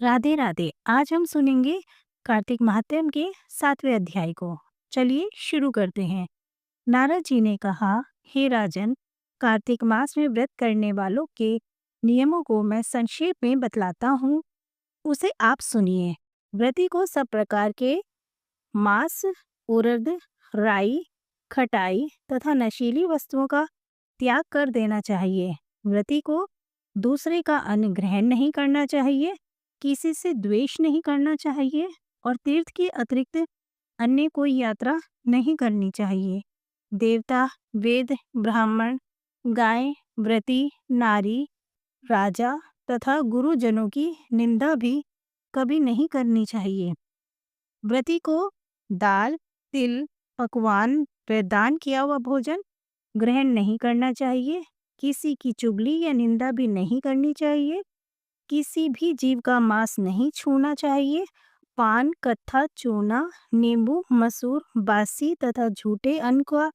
राधे राधे। आज हम सुनेंगे कार्तिक महात्म्य के 7वें अध्याय को। चलिए शुरू करते हैं। नारद जी ने कहा, हे राजन, कार्तिक मास में व्रत करने वालों के नियमों को मैं संक्षेप में बतलाता हूँ, उसे आप सुनिए। व्रती को सब प्रकार के मांस, उड़द, राई, खटाई तथा नशीली वस्तुओं का त्याग कर देना चाहिए। व्रती को दूसरे का अन्न ग्रहण नहीं करना चाहिए, किसी से द्वेष नहीं करना चाहिए और तीर्थ के अतिरिक्त अन्य कोई यात्रा नहीं करनी चाहिए। देवता, वेद, ब्राह्मण, गाय, व्रती, नारी, राजा तथा गुरुजनों की निंदा भी कभी नहीं करनी चाहिए। व्रती को दाल, तिल, पकवान व दान किया हुआ भोजन ग्रहण नहीं करना चाहिए। किसी की चुगली या निंदा भी नहीं करनी चाहिए। किसी भी जीव का मांस नहीं छूना चाहिए। पान, कत्था, चूना, नींबू, मसूर, बासी तथा झूठे अन्न का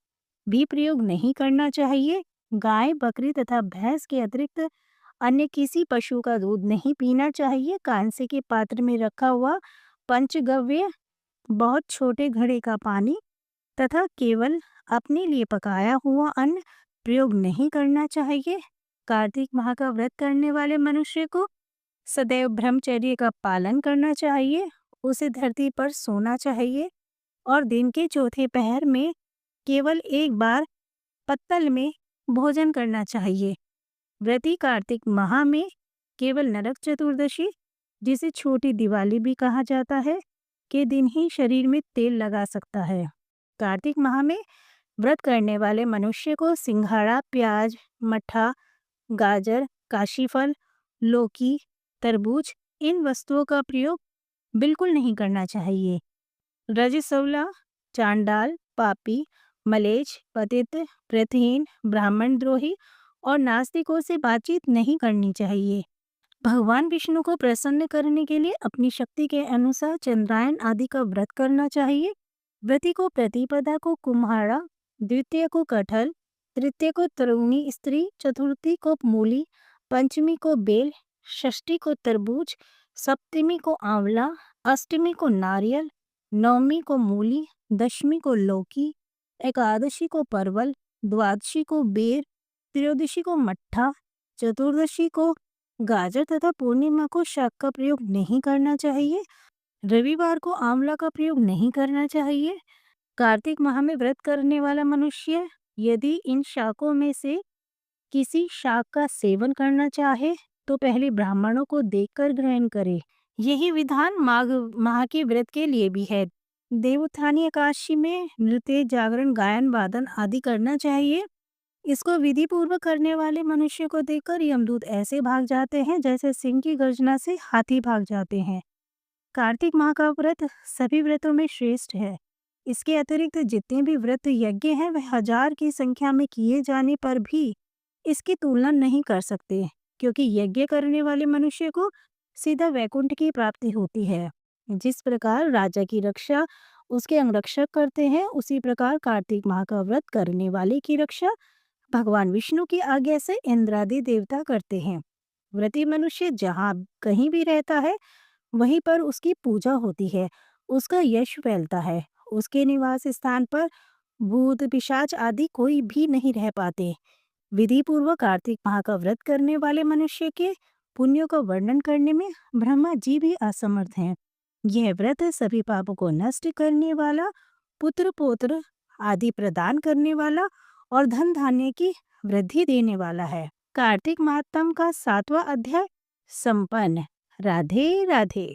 भी प्रयोग नहीं करना चाहिए। गाय, बकरी तथा भैंस के अतिरिक्त अन्य किसी पशु का दूध नहीं पीना चाहिए। कांसे के पात्र में रखा हुआ पंचगव्य, बहुत छोटे घड़े का पानी तथा केवल अपने लिए पकाया हुआ अन्न प्रयोग नहीं करना चाहिए। कार्तिक माह का व्रत करने वाले मनुष्य को सदैव ब्रह्मचर्य का पालन करना चाहिए। उसे धरती पर सोना चाहिए और दिन के चौथे पहर में केवल एक बार पत्तल में भोजन करना चाहिए। व्रती कार्तिक माह में केवल नरक चतुर्दशी, जिसे छोटी दिवाली भी कहा जाता है, के दिन ही शरीर में तेल लगा सकता है। कार्तिक माह में व्रत करने वाले मनुष्य को सिंघाड़ा, प्याज, मट्ठा, गाजर, काशीफल, लौकी, तरबूज, इन वस्तुओं का प्रयोग बिल्कुल नहीं करना चाहिए। रजस्वला, चांडाल, पापी, मलेच्छ, पतित, व्रतहीन, ब्राह्मण द्रोही और नास्तिकों से बातचीत नहीं करनी चाहिए। भगवान विष्णु को प्रसन्न करने के लिए अपनी शक्ति के अनुसार चंद्रायन आदि का व्रत करना चाहिए। व्रती को प्रतिपदा को कुम्हाड़ा, द्वितीय को कटहल, तृतीय को तरुणी स्त्री, चतुर्थी को मूली, पंचमी को बेल, षष्ठी को तरबूज, सप्तमी को आंवला, अष्टमी को नारियल, नवमी को मूली, दशमी को लौकी, एकादशी को परवल, द्वादशी को बेर, त्रयोदशी को मट्ठा, चतुर्दशी को गाजर तथा पूर्णिमा को शाक का प्रयोग नहीं करना चाहिए। रविवार को आंवला का प्रयोग नहीं करना चाहिए। कार्तिक माह में व्रत करने वाला मनुष्य यदि इन शाकों में से किसी शाक का सेवन करना चाहे तो पहले ब्राह्मणों को देखकर ग्रहण करे। यही विधान माघ माह के व्रत के लिए भी है। देवोत्थानी एकादशी में नृत्य, जागरण, गायन, वादन आदि करना चाहिए। इसको विधि पूर्वक करने वाले मनुष्य को देखकर यमदूत ऐसे भाग जाते हैं जैसे सिंह की गर्जना से हाथी भाग जाते हैं। कार्तिक माह का व्रत सभी व्रतों में श्रेष्ठ है। इसके अतिरिक्त जितने भी व्रत यज्ञ हैं वह 1000 की संख्या में किए जाने पर भी इसकी तुलना नहीं कर सकते, क्योंकि यज्ञ करने वाले मनुष्य को सीधा वैकुंठ की प्राप्ति होती है। जिस प्रकार राजा की रक्षा उसके अंगरक्षक करते हैं, उसी प्रकार कार्तिक माह का व्रत करने वाले की रक्षा भगवान विष्णु की आज्ञा से इंद्रादि देवता करते हैं। व्रती मनुष्य जहाँ कहीं भी रहता है वहीं पर उसकी पूजा होती है, उसका यश फैलता है। उसके निवास स्थान पर भूत, पिशाच आदि कोई भी नहीं रह पाते। विधि पूर्वक कार्तिक माह का व्रत करने वाले मनुष्य के पुण्यों का वर्णन करने में ब्रह्मा जी भी असमर्थ हैं। यह व्रत सभी पापों को नष्ट करने वाला, पुत्र पौत्र आदि प्रदान करने वाला और धन धान्य की वृद्धि देने वाला है। कार्तिक महात्म्य का 7वां अध्याय संपन्न। राधे राधे।